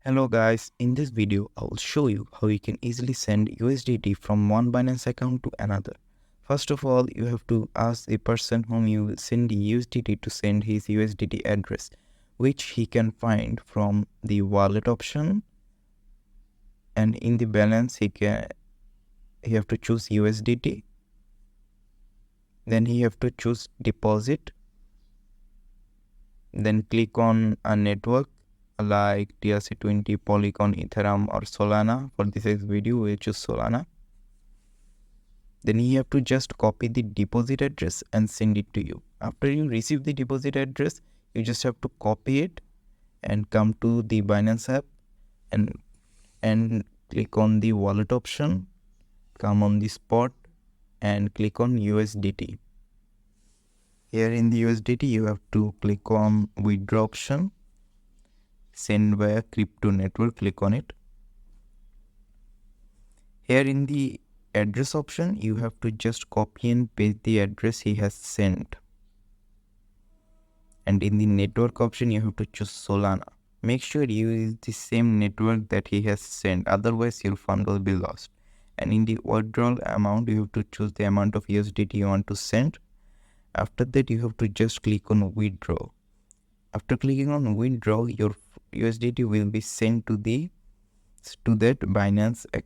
Hello guys, in this video I will show you how you can easily send USDT from one Binance account to another. First of all, you have to ask the person whom you will send the USDT to send his USDT address, which he can find from the wallet option, and in the balance he have to choose USDT. Then he have to choose deposit. Then click on a network like TRC20, Polygon, Ethereum or Solana. For this video we choose Solana. Then you have to just copy the deposit address and send it to you. After you receive the deposit address, you just have to copy it and come to the Binance app and click on the wallet option, come on the spot and click on USDT. Here in the USDT, you have to click on withdraw option, send via crypto network, click on it. Here in the address option, you have to just copy and paste the address he has sent. And in the network option, you have to choose Solana. Make sure you use the same network that he has sent, otherwise your fund will be lost. And in the withdrawal amount, you have to choose the amount of USDT you want to send. After that, you have to just click on withdraw. After clicking on withdraw, your USDT will be sent to that Binance account.